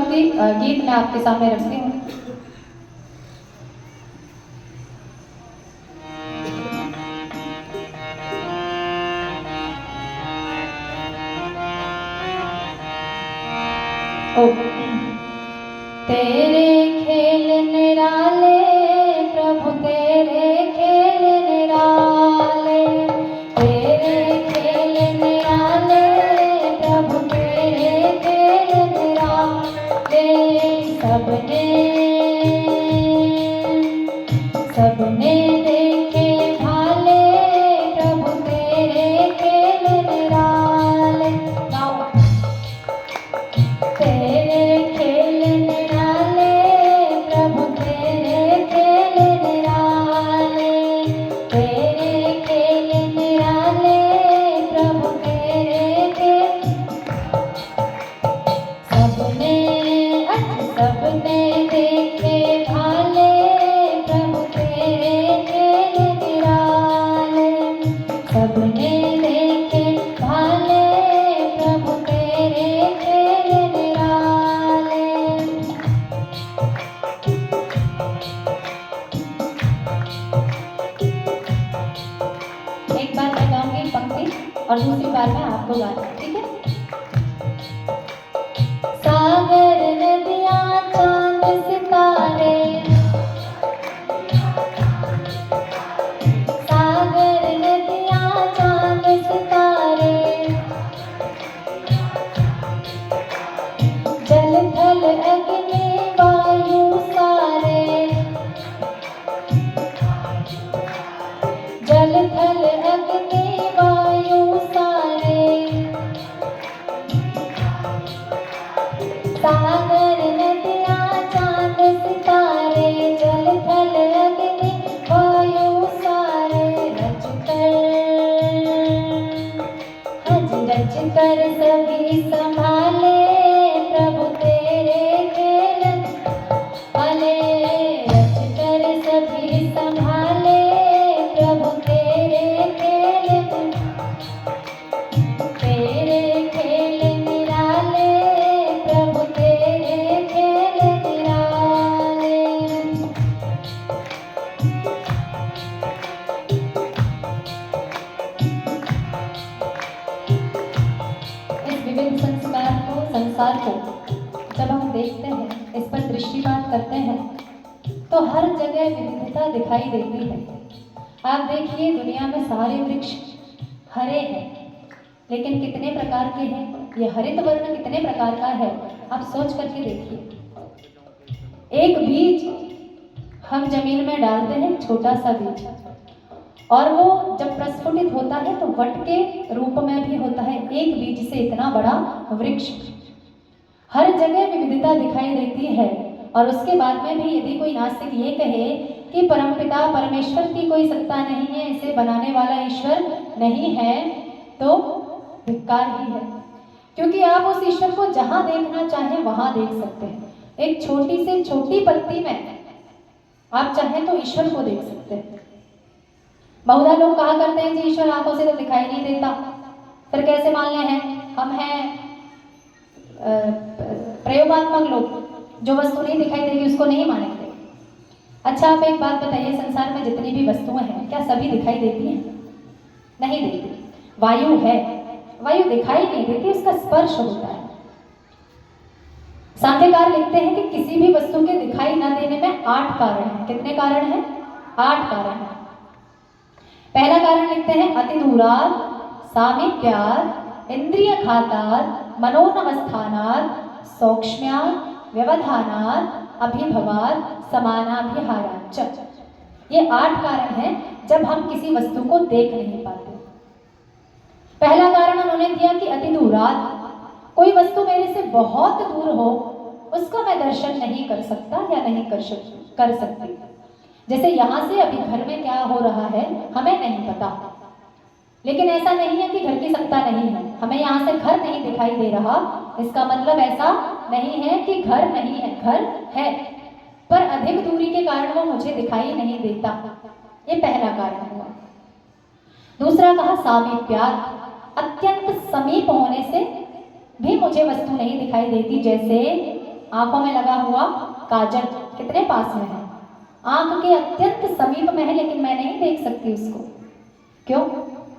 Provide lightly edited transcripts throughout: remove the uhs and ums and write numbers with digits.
देशभक्ति गीत मैं आपके सामने रखती हूँ। तेरे खेल निराले प्रभु तेरे खेल निराले, तेरे खेल निराले प्रभु तेरे खेल निराले। सबने सबने देखे भाले प्रभु तेरे खेल निराले। तेरे खेल निराले प्रभु तेरे खेल निराले, तेरे खेल निराले प्रभु तेरे खेल। सबने सबने देखे भाले प्रभु तेरे खेल निराले, सबने देखे भाले प्रभु तेरे खेल निराले। एक बार मैं गाऊंगी पंक्ति और दूसरी बार मैं आपको गाना, ठीक है? सागर नदियां चांद सितारे, सागर नदियां चांद सितारे, जल थल अग्नि वायु सारे, जल थल अग्नि वायु सारे। सागर नदियां चांद सितारे, जल थल अग्नि वायु सारे। रच कर सभी संभाले प्रभु तेरे खेल वाले, रच कर सभी संभाले प्रभु तेरे खेल। तेरे खेल निराले प्रभु तेरे खेल निराले। इस विभिन्न संसार को जब हम देखते हैं, इस पर दृष्टिपात करते हैं, तो हर जगह विविधता दिखाई देती है। आप देखिए दुनिया में सारे वृक्ष हरे हैं, लेकिन कितने प्रकार के हैं? ये हरित वर्ण कितने प्रकार का है, आप सोच करके देखिए। एक बीज हम जमीन में डालते हैं, छोटा सा बीज, और वो जब प्रस्फुटित होता है तो वट के रूप में भी होता है। एक बीज से इतना बड़ा वृक्ष। हर जगह विविधता दिखाई देती है। और उसके बाद में भी यदि कोई नास्तिक ये कहे कि परमपिता परमेश्वर की कोई सत्ता नहीं है, इसे बनाने वाला ईश्वर नहीं है, तो धिक्कार ही है। क्योंकि आप उस ईश्वर को जहां देखना चाहें वहां देख सकते हैं। एक छोटी से छोटी पत्ती में आप चाहें तो ईश्वर को देख सकते हैं। बहुधा लोग कहा करते हैं जी ईश्वर आंखों से तो दिखाई नहीं देता, फिर कैसे मान ले हैं? हम हैं प्रयोगात्मक लोग, जो वस्तु नहीं दिखाई देगी उसको नहीं मानेंगे। अच्छा आप एक बात बताइए, संसार में जितनी भी वस्तुएं हैं क्या सभी दिखाई देती हैं? नहीं देती। वायु है, वायु दिखाई नहीं देती, उसका स्पर्श होता है। सांख्यकार लिखते हैं कि किसी भी वस्तु के दिखाई न देने में 8 कारण हैं। कितने कारण हैं? 8 कारण हैं। पहला कारण लिखते हैं अति दूरात, सामीप्यात, इंद्रिय घातात, मनोनवस्थानात, सौक्ष्म्यात, व्यवधानात, अभिभवात, समानाभिहाराच। ये 8 कारण हैं जब हम किसी वस्तु को देख नहीं पाते। पहला कारण उन्होंने दिया कि अति दूरात, कोई वस्तु मेरे से बहुत दूर हो, उसको मैं दर्शन नहीं कर सकता या नहीं कर सकती। जैसे यहाँ से अभी घर में क्या हो रहा है हमें नहीं पता, लेकिन ऐसा नहीं है कि घर की सत्ता नहीं है। हमें यहाँ से घर नहीं दिखाई दे रहा, इसका मतलब ऐसा नहीं है कि घर नहीं है, घर है, पर अधिक दूरी के कारण वो मुझे दिखाई नहीं देता। ये पहला कारण हुआ। दूसरा कहा सामीप्यात, अत्यंत समीप होने से भी मुझे वस्तु नहीं दिखाई देती। जैसे आंखों में लगा हुआ काजल कितने पास में है, आंख के अत्यंत समीप में है, लेकिन मैं नहीं देख सकती उसको। क्यों?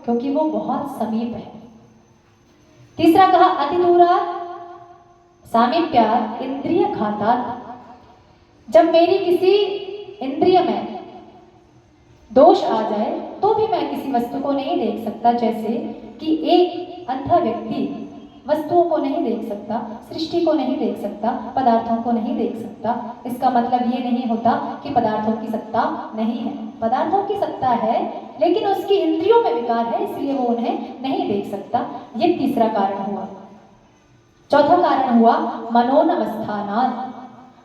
क्योंकि वो बहुत समीप है। तीसरा कहा अति दूरात् सामीप्यात् इंद्रिय घातात्। जब मेरी किसी इंद्रिय में दोष आ जाए तो भी मैं किसी वस्तु को नहीं देख सकता। जैसे कि एक अंधा व्यक्ति वस्तुओं को नहीं देख सकता, सृष्टि को नहीं देख सकता, पदार्थों को नहीं देख सकता। इसका मतलब ये नहीं होता कि पदार्थों की सत्ता नहीं है, पदार्थों की सत्ता है, लेकिन उसकी इंद्रियों में विकार है, इसलिए वो उन्हें नहीं देख सकता। ये तीसरा कारण हुआ। चौथा कारण हुआ मनोनवस्थानात्।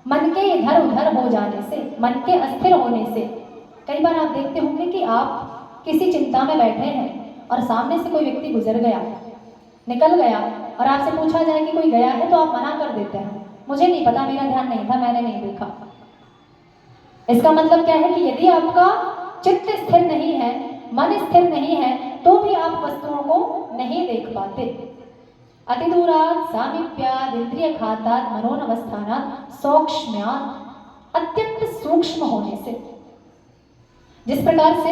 मन के इधर उधर हो जाने से, मन के अस्थिर होने से। कई बार आप देखते होंगे कि आप किसी चिंता में बैठे हैं और सामने से कोई व्यक्ति गुजर गया, निकल गया, और आपसे पूछा जाए कि कोई गया है तो आप मना कर देते हैं, मुझे नहीं पता, मेरा ध्यान नहीं था, मैंने नहीं देखा। इसका मतलब क्या है कि यदि आपका चित्त स्थिर नहीं है, मन स्थिर नहीं है, तो भी आप वस्तुओं को नहीं देख पाते। अति दूरात् सामीप्यात् इंद्रिय घातात् मनोनवस्थानात् सौक्ष्म्यात्। अत्यंत सूक्ष्म होने से। जिस प्रकार से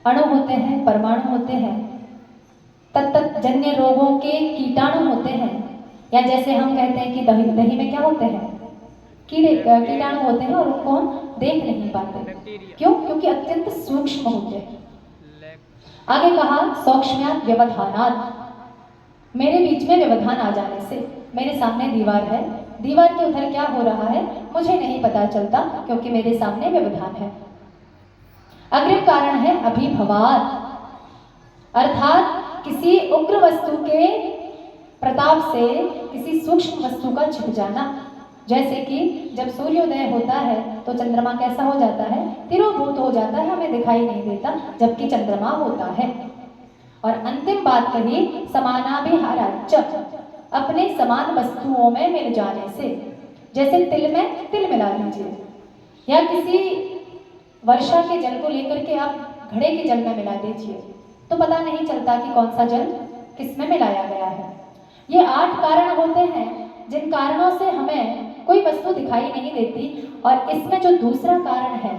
अणु होते हैं, परमाणु होते हैं, तत्त जन्य रोगों के कीटाणु होते हैं, या जैसे हम कहते हैं कि दही में क्या होते हैं, कीटाणु होते हैं, और उनको हम देख नहीं पाते। क्यों? क्योंकि अत्यंत सूक्ष्म होते हैं। आगे कहा सौक्ष्म्यात् व्यवधानात्। मेरे बीच में व्यवधान आ जाने से, मेरे सामने दीवार है, दीवार के उधर क्या हो रहा है मुझे नहीं पता चलता, क्योंकि मेरे सामने व्यवधान है। अग्रिम कारण है अभिभवात्, अर्थात किसी उग्र वस्तु के प्रताप से किसी सूक्ष्म वस्तु का छिप जाना। जैसे कि जब सूर्योदय होता है तो चंद्रमा कैसा हो जाता है, तिरोभूत हो जाता है, हमें दिखाई नहीं देता, जबकि चंद्रमा होता है। और अंतिम बात कही समानाभिहाराच्च, अपने समान वस्तुओं में मिल जाने से। जैसे तिल में तिल मिला लीजिए, या किसी वर्षा के जल को लेकर के आप घड़े के जल में मिला दीजिए, तो पता नहीं चलता कि कौन सा जल किस में मिलाया गया है। ये 8 कारण होते हैं जिन कारणों से हमें कोई वस्तु दिखाई नहीं देती। और इसमें जो दूसरा कारण है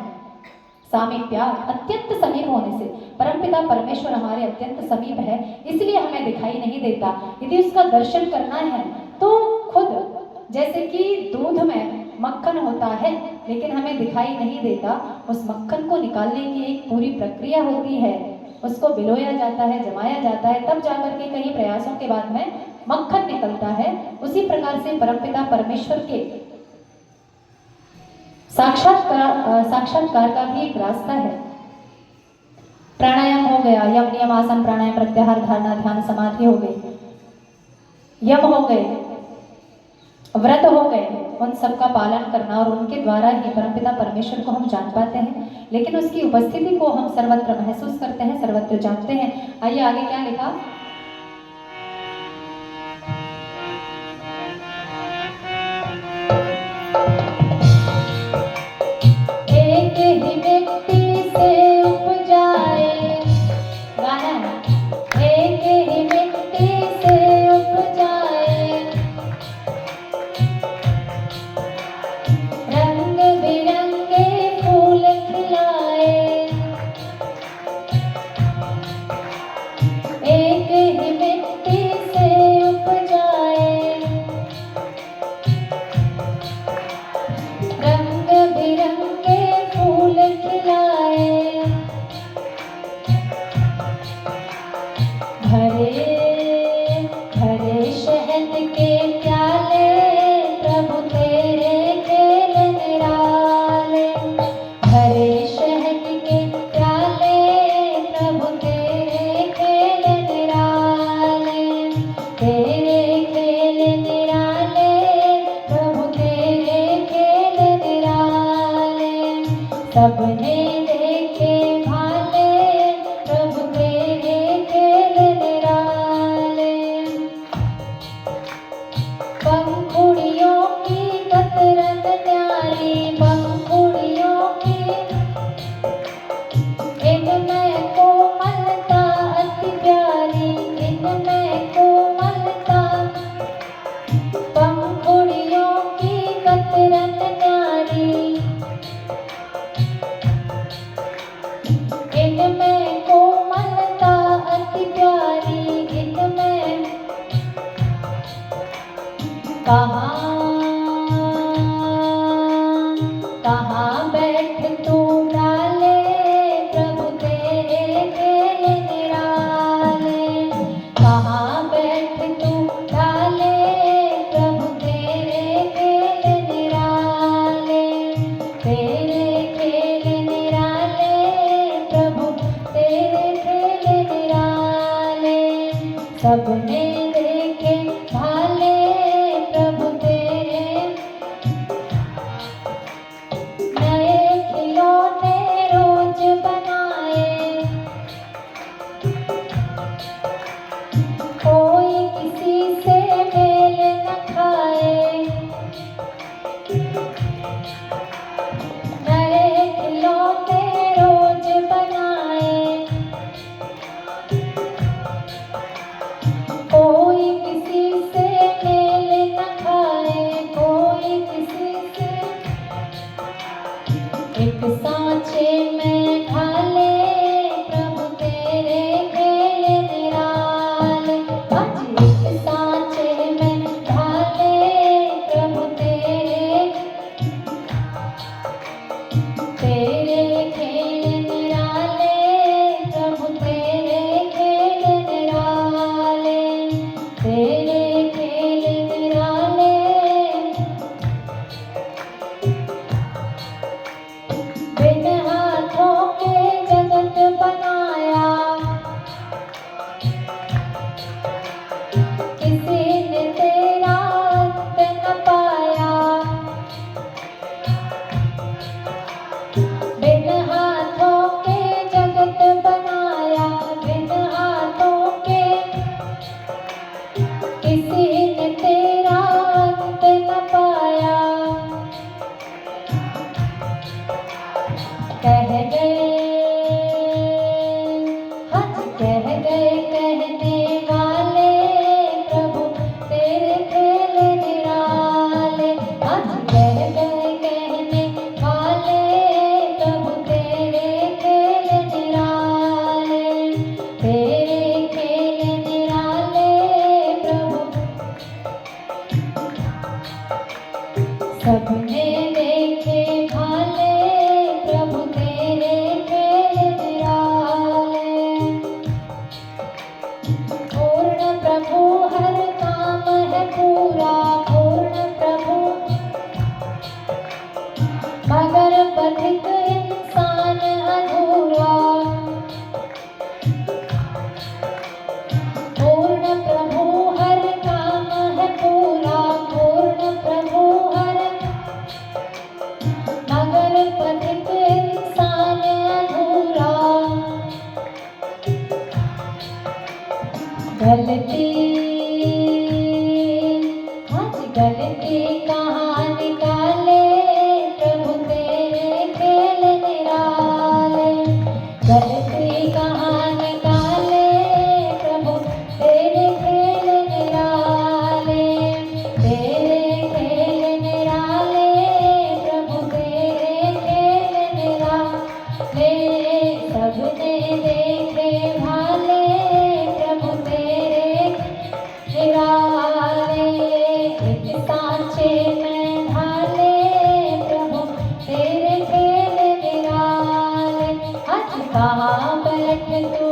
सामीप्यात्, अत्यंत समीप होने से। परमपिता परमेश्वर हमारे अत्यंत समीप है, इसलिए हमें दिखाई नहीं देता। यदि उसका दर्शन करना है तो खुद, जैसे कि दूध में मक्खन होता है लेकिन हमें दिखाई नहीं देता, उस मक्खन को निकालने की एक पूरी प्रक्रिया होती है, उसको भिगोया जाता है, जमाया जाता है, तब जाकर के कई प्रयासों के बाद में मक्खन निकलता है। उसी प्रकार से परमपिता परमेश्वर के साक्षात्कार का भी एक रास्ता है। प्राणायाम हो गया, यम नियम आसन प्राणायाम प्रत्याहार धारणा ध्यान समाधि हो गई, यम हो गए, व्रत हो गए, उन सब का पालन करना, और उनके द्वारा ही परमपिता परमेश्वर को हम जान पाते हैं। लेकिन उसकी उपस्थिति को हम सर्वत्र महसूस करते हैं, सर्वत्र जानते हैं। आइए आगे क्या लिखा, एक ही मिट्टी से उपजाए, गाना है, एक ही मिट्टी से उपजाए, रंग बिरंगे फूल खिलाए, एक ही मिट्टी से उपजाए, रंग बिरंगे फूल खिलाए, भरे भरे शहद के प्याले प्रभु तेरे खेल निराले, भरे शहद के प्याले प्रभु तेरे खेल निराले, तेरे खेल निराले प्रभु तेरे खेल निराले, सबने देखे भाले प्रभु तेरे खेल निराले, पंखुड़ियों की कतरन न्यारी, पंखुड़ियों की इनमें कोमलता अति प्यारी, इनमें कोमलता, पंखुड़ियों की सबने देखे भाले प्रभु तेरे, नए खिलौने रोज बनाए, कोई किसी से मेल न खाए, नए खिलौने रोज बनाए, कोई किसी से मेल न खाए, कोई किसी से। एक सांचे में ढाले प्रभु तेरे खेल निराले, आज एक सांचे में ढाले प्रभु तेरे, तेरे खेल निराले प्रभु तेरे खेल निराले, तेरे खेल निराले। बिन हाथों के जगत बनाया, किसी ने तेरा अंत न पाया, बिन हाथों के जगत बनाया, बिन हाथों के किसी ने तेरा अंत न पाया। कह गए हज कह गए कहने वाले प्रभु तेरे खेल निराले, हज कह गए कहने वाले प्रभु तेरे खेल निराले, तेरे खेल निराले प्रभु। सबने देखे भाले प्रभु तेरे खेल निराले, पूर्ण प्रभु हर काम है पूरा, पूर्ण प्रभु मगर पथिक इंसान अधूरा, पूर्ण प्रभु हर काम है पूरा, पूर्ण प्रभु हर मगर पथिक इंसान अधूरा। गलती आज गलती कहाँ निकाले प्रभु तेरे खेल निराले, गलती कहाँ निकाले प्रभु तेरे खेल निराले, तेरे खेल निराले प्रभु तेरे खेल निराले। सबने देखे भाले प्रभु तेरे निराले, एक सांचे में ढाले प्रभु तेरे खेल निराले, आज कहाँ पलट तू